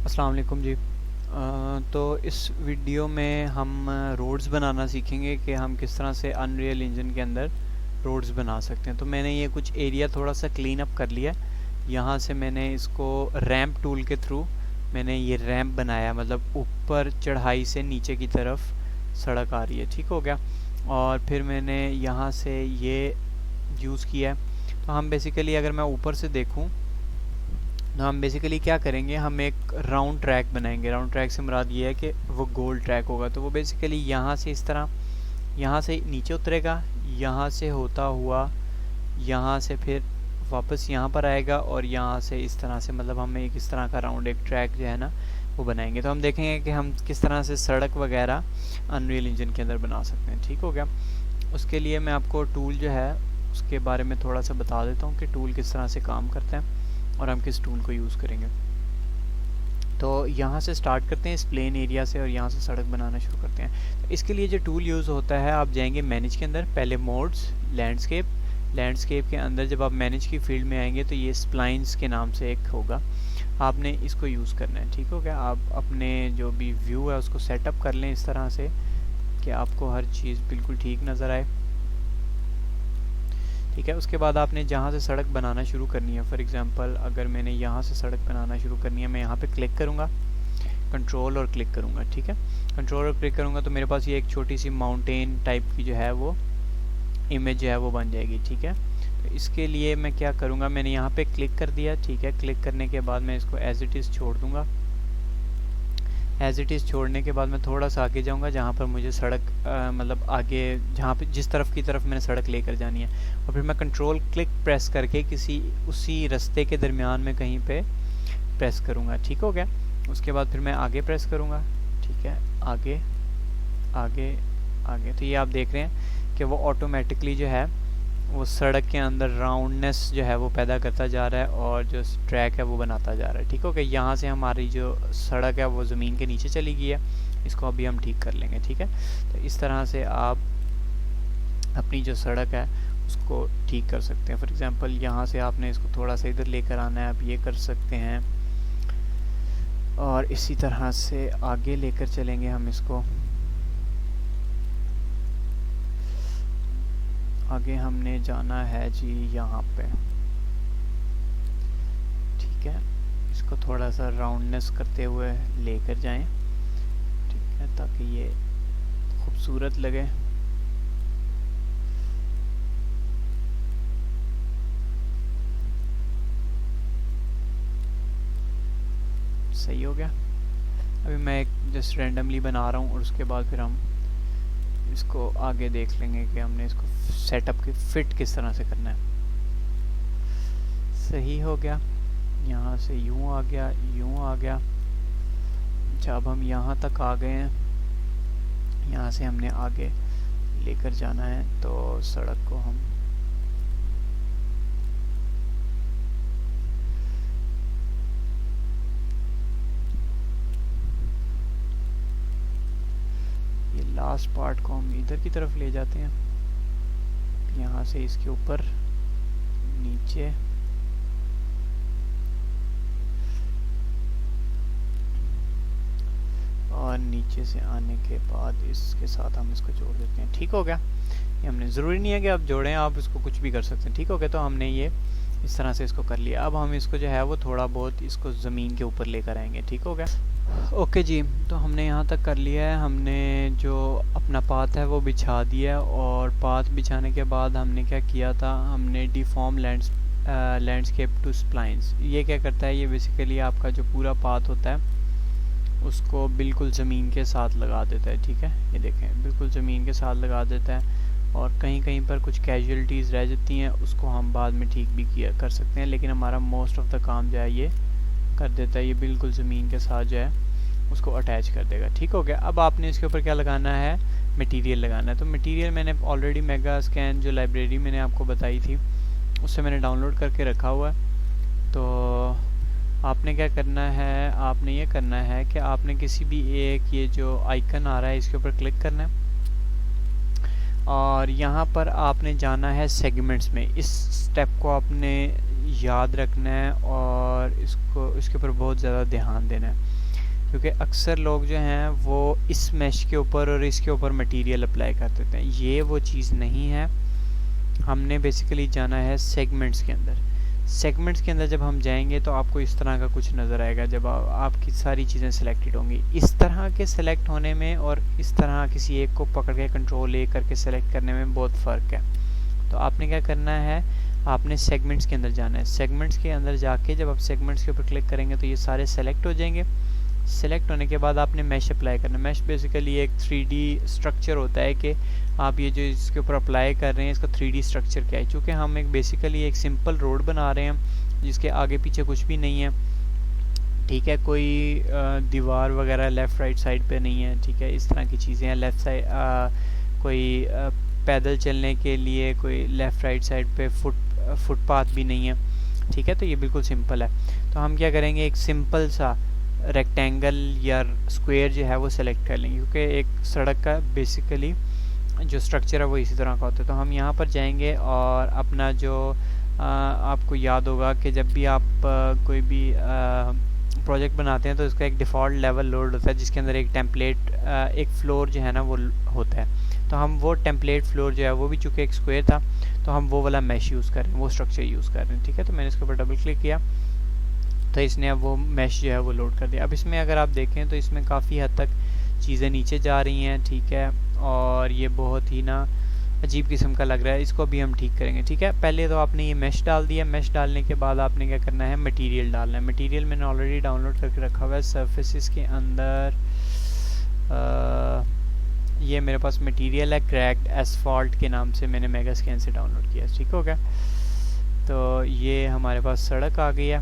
अस्सलाम वालेकुम जी। तो इस वीडियो में हम रोड्स बनाना सीखेंगे कि हम किस तरह से अनरियल इंजन के अंदर रोड्स बना सकते हैं। तो मैंने ये कुछ एरिया थोड़ा सा क्लीन अप कर लिया। यहाँ से मैंने इसको रैंप टूल के थ्रू मैंने ये रैंप बनाया, मतलब ऊपर चढ़ाई से नीचे की तरफ सड़क आ रही है, ठीक हो गया। और फिर मैंने यहाँ से ये यूज़ किया है। तो हम बेसिकली अगर मैं ऊपर से देखूँ तो हम बेसिकली क्या करेंगे, हम एक राउंड ट्रैक बनाएंगे। राउंड ट्रैक से मुराद ये है कि वो गोल ट्रैक होगा। तो वो बेसिकली यहाँ से इस तरह यहाँ से नीचे उतरेगा, यहाँ से होता हुआ यहाँ से फिर वापस यहाँ पर आएगा और यहाँ से इस तरह से, मतलब हम एक इस तरह का राउंड एक ट्रैक जो है ना वो बनाएंगे। तो हम देखेंगे कि हम किस तरह से सड़क वगैरह अनरियल इंजन के अंदर बना सकते हैं, ठीक हो गया। उसके लिए मैं आपको टूल जो है उसके बारे में थोड़ा सा बता देता हूँ कि टूल किस तरह से काम करते हैं और हम किस टूल को यूज़ करेंगे। तो यहाँ से स्टार्ट करते हैं इस प्लेन एरिया से और यहाँ से सड़क बनाना शुरू करते हैं। तो इसके लिए जो टूल यूज़ होता है, आप जाएंगे मैनेज के अंदर, पहले मोड्स, लैंडस्केप के अंदर जब आप मैनेज की फील्ड में आएंगे तो ये स्प्लाइंस के नाम से एक होगा, आपने इसको यूज़ करना है, ठीक हो गया। आप अपने जो भी व्यू है उसको सेटअप कर लें इस तरह से कि आपको हर चीज़ बिल्कुल ठीक नज़र आए, ठीक है। उसके बाद आपने जहाँ से सड़क बनाना शुरू करनी है, फॉर एग्जांपल अगर मैंने यहाँ से सड़क बनाना शुरू करनी है, मैं यहाँ पे क्लिक करूँगा, कंट्रोल और क्लिक करूँगा, ठीक है। कंट्रोल और क्लिक करूँगा तो मेरे पास ये एक छोटी सी माउंटेन टाइप की जो है वो इमेज जो है वो बन जाएगी, ठीक है। तो इसके लिए मैं क्या करूँगा, मैंने यहाँ पे क्लिक कर दिया, ठीक है। क्लिक करने के बाद मैं इसको एज इट इज़ छोड़ दूँगा। एज इट इज़ छोड़ने के बाद मैं थोड़ा सा आगे जाऊँगा जहाँ पर मुझे सड़क मतलब आगे जहाँ पे जिस तरफ की तरफ मैंने सड़क लेकर जानी है, और फिर मैं कंट्रोल क्लिक प्रेस करके किसी उसी रास्ते के दरमियान में कहीं पे प्रेस करूँगा, ठीक हो गया। उसके बाद फिर मैं आगे प्रेस करूँगा, ठीक है, आगे आगे आगे। तो ये आप देख रहे हैं कि वो ऑटोमेटिकली जो है वो सड़क के अंदर राउंडनेस जो है वो पैदा करता जा रहा है और जो ट्रैक है वो बनाता जा रहा है, ठीक हो गया। यहाँ से हमारी जो सड़क है वो ज़मीन के नीचे चली गई है, इसको अभी हम ठीक कर लेंगे, ठीक है। तो इस तरह से आप अपनी जो सड़क है उसको ठीक कर सकते हैं। फॉर एग्जांपल यहाँ से आपने इसको थोड़ा सा इधर लेकर आना है, आप ये कर सकते हैं। और इसी तरह से आगे लेकर चलेंगे हम इसको। आगे हमने जाना है जी यहाँ पे, ठीक है। इसको थोड़ा सा राउंडनेस करते हुए लेकर जाएं, ठीक है, ताकि ये खूबसूरत लगे। सही हो गया। अभी मैं एक जस्ट रैंडमली बना रहा हूँ और उसके बाद फिर हम इसको आगे देख लेंगे कि हमने इसको सेटअप की फिट किस तरह से करना है। सही हो गया। यहाँ से यूँ आ गया, यूँ आ गया। जब हम यहाँ तक आ गए हैं, यहाँ से हमने आगे लेकर जाना है, तो सड़क को हम ये लास्ट पार्ट को हम इधर की तरफ ले जाते हैं, यहाँ से इसके ऊपर नीचे, और नीचे से आने के बाद इसके साथ हम इसको जोड़ देते हैं, ठीक हो गया। ये हमने ज़रूरी नहीं है कि आप जोड़ें, आप इसको कुछ भी कर सकते हैं, ठीक हो गया। तो हमने ये इस तरह से इसको कर लिया। अब हम इसको जो है वो थोड़ा बहुत इसको ज़मीन के ऊपर लेकर आएंगे, ठीक हो गया। ओके जी, तो हमने यहाँ तक कर लिया है। हमने जो अपना पाथ है वो बिछा दिया, और पाथ बिछाने के बाद हमने क्या किया था, हमने डिफॉर्म लैंडस्केप टू स्प्लाइंस। ये क्या करता है, ये बेसिकली आपका जो पूरा पाथ होता है उसको बिल्कुल ज़मीन के साथ लगा देता है, ठीक है। ये देखें, बिल्कुल ज़मीन के साथ लगा देता है, और कहीं कहीं पर कुछ कैजुअलिटीज़ रह जाती हैं, उसको हम बाद में ठीक भी कर सकते हैं, लेकिन हमारा मोस्ट ऑफ द काम जो है ये कर देता है। ये बिल्कुल ज़मीन के साथ जो है उसको अटैच कर देगा, ठीक हो गया। अब आपने इसके ऊपर क्या लगाना है, मटेरियल लगाना है। तो मटेरियल मैंने ऑलरेडी मेगा स्कैन जो लाइब्रेरी मैंने आपको बताई थी उससे मैंने डाउनलोड करके रखा हुआ है। तो आपने क्या करना है, आपने ये करना है कि आपने किसी भी एक ये जो आइकन आ रहा है इसके ऊपर क्लिक करना है, और यहाँ पर आपने जाना है सेगमेंट्स में। इस स्टेप को आपने याद रखना है और इसके ऊपर बहुत ज़्यादा ध्यान देना है, क्योंकि अक्सर लोग जो हैं वो इस मैश के ऊपर और इसके ऊपर मटेरियल अप्लाई कर देते हैं। ये वो चीज़ नहीं है। हमने बेसिकली जाना है सेगमेंट्स के अंदर। सेगमेंट्स के अंदर जब हम जाएंगे तो आपको इस तरह का कुछ नज़र आएगा। जब आपकी सारी चीज़ें सिलेक्टेड होंगी, इस तरह के सिलेक्ट होने में और इस तरह किसी एक को पकड़ के कंट्रोल ए करके सिलेक्ट करने में बहुत फ़र्क है। तो आपने क्या करना है, आपने सेगमेंट्स के अंदर जाना है। सेगमेंट्स के अंदर जाके जब आप सेगमेंट्स के ऊपर क्लिक करेंगे तो ये सारे सेलेक्ट हो जाएंगे। सेलेक्ट होने के बाद आपने मैश अप्लाई करना है। मैश बेसिकली एक 3D स्ट्रक्चर होता है कि आप ये जो इसके ऊपर अप्लाई कर रहे हैं इसका 3D स्ट्रक्चर क्या है। चूँकि हम एक बेसिकली एक सिंपल रोड बना रहे हैं जिसके आगे पीछे कुछ भी नहीं है, ठीक है, कोई दीवार वगैरह लेफ़्ट राइट साइड पे नहीं है, ठीक है, इस तरह की चीज़ें हैं। लेफ़्ट साइड कोई पैदल चलने के लिए कोई लेफ़्ट राइट साइड पे फुटपाथ भी नहीं है, ठीक है। तो ये बिल्कुल सिंपल है। तो हम क्या करेंगे, एक सिंपल सा रेक्टेंगल या स्क्वायर जो है वो सिलेक्ट कर लेंगे, क्योंकि एक सड़क का बेसिकली जो स्ट्रक्चर है वो इसी तरह का होता है। तो हम यहाँ पर जाएंगे और अपना जो आपको याद होगा कि जब भी आप कोई भी प्रोजेक्ट बनाते हैं तो इसका एक डिफ़ॉल्ट लेवल लोड होता है जिसके अंदर एक टेम्पलेट एक फ्लोर जो है ना वो होता है। तो हम वो टेम्पलेट फ्लोर जो है वो भी चूँकि एक स्क्वायर था तो हम वो वाला मैश यूज़ कर रहे हैं, वो स्ट्रक्चर यूज़ कर रहे हैं, ठीक है। तो मैंने इसके ऊपर डबल क्लिक किया तो इसने अब वो मैश जो है वो लोड कर दिया। अब इसमें अगर आप देखें तो इसमें काफ़ी हद तक चीज़ें नीचे जा रही हैं, ठीक है, और ये बहुत ही ना अजीब किस्म का लग रहा है। इसको भी हम ठीक करेंगे, ठीक है। पहले तो आपने ये मैश डाल दिया। मैश डालने के बाद आपने क्या करना है, मटेरियल डालना है। मटेरियल मैंने ऑलरेडी डाउनलोड करके रखा हुआ है सरफेसेस के अंदर। ये मेरे पास मटेरियल है क्रैक्ड एसफॉल्ट के नाम से, मैंने मेगा स्कैन से डाउनलोड किया, ठीक हो गया। तो ये हमारे पास सड़क आ गई है,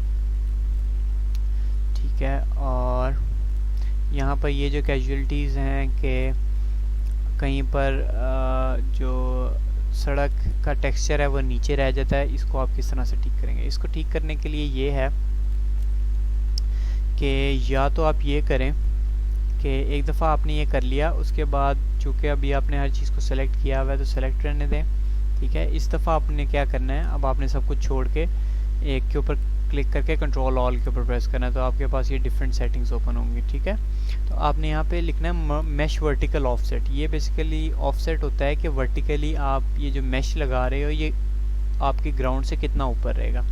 ठीक है। और यहाँ पर ये जो कैजुअलिटीज़ हैं कि कहीं पर जो सड़क का टेक्सचर है वो नीचे रह जाता है, इसको आप किस तरह से ठीक करेंगे। इसको ठीक करने के लिए ये है कि या तो आप ये करें कि एक दफ़ा आपने ये कर लिया, उसके बाद चूँकि अभी आपने हर चीज़ को सेलेक्ट किया हुआ है तो सेलेक्ट रहने दें, ठीक है। इस दफ़ा आपने क्या करना है, अब आपने सब कुछ छोड़ के एक के ऊपर क्लिक करके कंट्रोल ऑल के ऊपर प्रेस करना है, तो आपके पास ये डिफरेंट सेटिंग्स ओपन होंगी, ठीक है। तो आपने यहाँ पे लिखना है मैश वर्टिकल ऑफसेट। ये बेसिकली ऑफसेट होता है कि वर्टिकली आप ये जो मैश लगा रहे हो ये आपके ग्राउंड से कितना ऊपर रहेगा,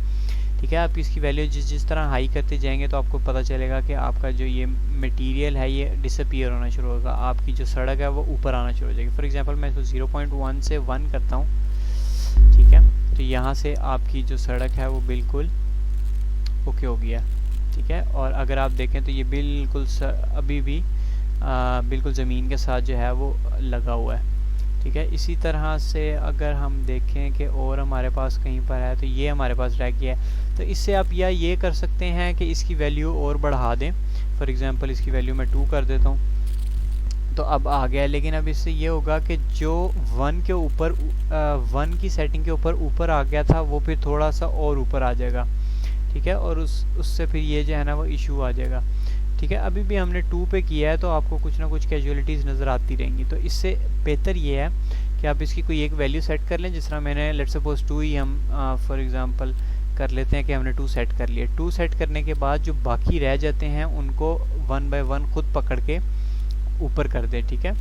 ठीक है। आप इसकी वैल्यू जिस तरह हाई करते जाएंगे तो आपको पता चलेगा कि आपका जो ये मटेरियल है ये डिसअपीयर होना शुरू होगा, आपकी जो सड़क है वो ऊपर आना शुरू हो जाएगी। फॉर एग्जांपल मैं इसको 0.1 से 1 करता हूँ, ठीक है। तो यहाँ से आपकी जो सड़क है वो बिल्कुल ओके हो गया, ठीक है। और अगर आप देखें तो ये बिल्कुल अभी भी बिल्कुल ज़मीन के साथ जो है वो लगा हुआ है, ठीक है। इसी तरह से अगर हम देखें कि और हमारे पास कहीं पर है तो ये हमारे पास रह गया है। तो इससे आप या ये कर सकते हैं कि इसकी वैल्यू और बढ़ा दें। फॉर एग्जांपल इसकी वैल्यू मैं 2 कर देता हूँ तो अब आ गया। लेकिन अब इससे ये होगा कि जो 1 के ऊपर 1 की सेटिंग के ऊपर आ गया था वो फिर थोड़ा सा और ऊपर आ जाएगा, ठीक है। और उससे फिर ये जो है ना वो इशू आ जाएगा, ठीक है। अभी भी हमने 2 पे किया है तो आपको कुछ ना कुछ कैजुअलिटीज़ नज़र आती रहेंगी। तो इससे बेहतर ये है कि आप इसकी कोई एक वैल्यू सेट कर लें। जिस तरह मैंने लेट्स सपोज 2 ही हम फॉर एग्जांपल कर लेते हैं कि हमने 2 सेट कर लिए। 2 सेट करने के बाद जो बाकी रह जाते हैं उनको 1 बाय 1 खुद पकड़ के ऊपर कर दें, ठीक है।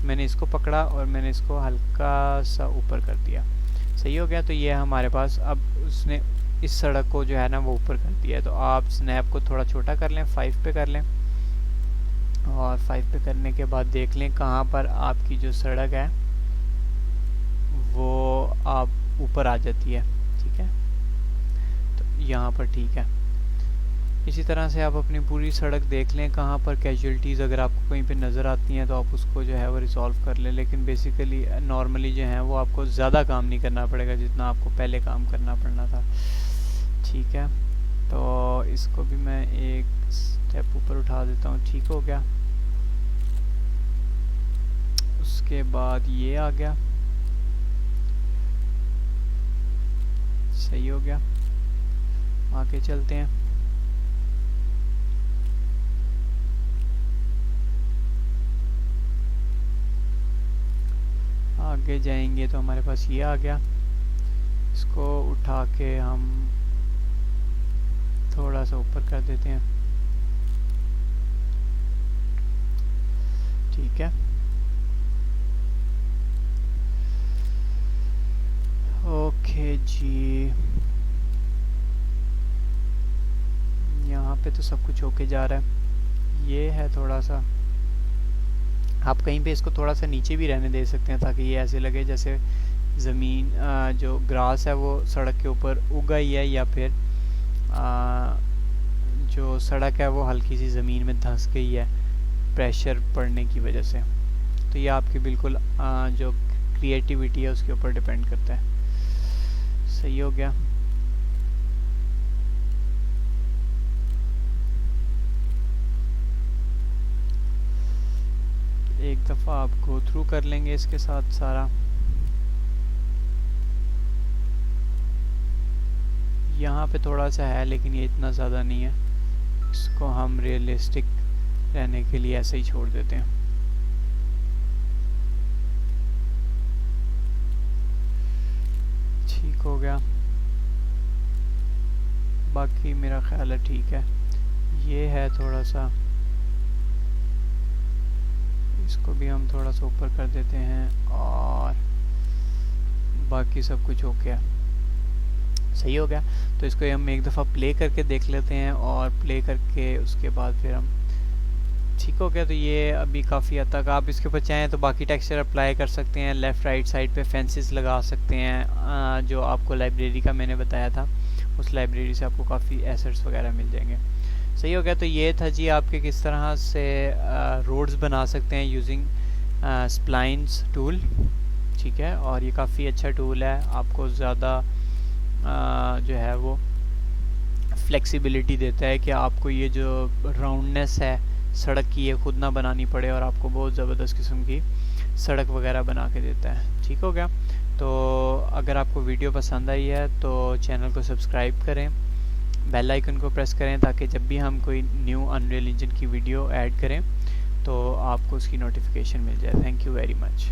मैंने इसको पकड़ा और मैंने इसको हल्का सा ऊपर कर दिया, सही हो गया। तो ये हमारे पास अब उसने इस सड़क को जो है ना वो ऊपर कर दिया है। तो आप स्नैप को थोड़ा छोटा कर लें, 5 पे कर लें, और 5 पे करने के बाद देख लें कहाँ पर आपकी जो सड़क है वो आप ऊपर आ जाती है, ठीक है। तो यहाँ पर ठीक है। इसी तरह से आप अपनी पूरी सड़क देख लें कहाँ पर कैजुअलिटीज़ अगर आपको कहीं पे नज़र आती हैं तो आप उसको जो है वो रिसॉल्व कर लें। लेकिन बेसिकली नॉर्मली जो है वो आपको ज़्यादा काम नहीं करना पड़ेगा जितना आपको पहले काम करना पड़ना था, ठीक है। तो इसको भी मैं एक स्टेप ऊपर उठा देता हूँ, ठीक हो गया। उसके बाद ये आ गया, सही हो गया। आगे चलते हैं। आगे जाएंगे तो हमारे पास ये आ गया। इसको उठा के हम थोड़ा सा ऊपर कर देते हैं, ठीक है। ओके जी, यहाँ पे तो सब कुछ ओके जा रहा है। ये है थोड़ा सा, आप कहीं पे इसको थोड़ा सा नीचे भी रहने दे सकते हैं ताकि ये ऐसे लगे जैसे ज़मीन जो ग्रास है वो सड़क के ऊपर उगा ही है, या फिर जो सड़क है वो हल्की सी ज़मीन में धंस गई है प्रेशर पड़ने की वजह से। तो ये आपकी बिल्कुल जो क्रिएटिविटी है उसके ऊपर डिपेंड करता है। सही हो गया। एक दफ़ा आप गो थ्रू कर लेंगे इसके साथ सारा। यहाँ पे थोड़ा सा है लेकिन ये इतना ज़्यादा नहीं है, इसको हम रियलिस्टिक रहने के लिए ऐसे ही छोड़ देते हैं। ठीक हो गया, बाकी मेरा ख्याल है ठीक है। ये है थोड़ा सा, इसको भी हम थोड़ा सा ऊपर कर देते हैं और बाकी सब कुछ ओके है। सही हो गया। तो इसको हम एक दफ़ा प्ले करके देख लेते हैं और प्ले करके उसके बाद फिर हम, ठीक हो गया। तो ये अभी काफ़ी हद तक आप इसके ऊपर चाहें तो बाकी टेक्सचर अप्लाई कर सकते हैं। लेफ़्ट राइट साइड पे फेंसेस लगा सकते हैं, जो आपको लाइब्रेरी का मैंने बताया था, उस लाइब्रेरी से आपको काफ़ी एसेट्स वगैरह मिल जाएंगे। सही हो गया। तो ये था जी आपके किस तरह से रोड्स बना सकते हैं यूजिंग स्प्लाइन्स टूल, ठीक है। और ये काफ़ी अच्छा टूल है, आपको ज़्यादा जो है वो फ्लेक्सिबिलिटी देता है कि आपको ये जो राउंडनेस है सड़क की ये खुद ना बनानी पड़े और आपको बहुत ज़बरदस्त किस्म की सड़क वगैरह बना के देता है। ठीक हो गया। तो अगर आपको वीडियो पसंद आई है तो चैनल को सब्सक्राइब करें, बेल आइकन को प्रेस करें ताकि जब भी हम कोई न्यू अनरियल इंजन की वीडियो ऐड करें तो आपको उसकी नोटिफिकेशन मिल जाए। Thank you very much.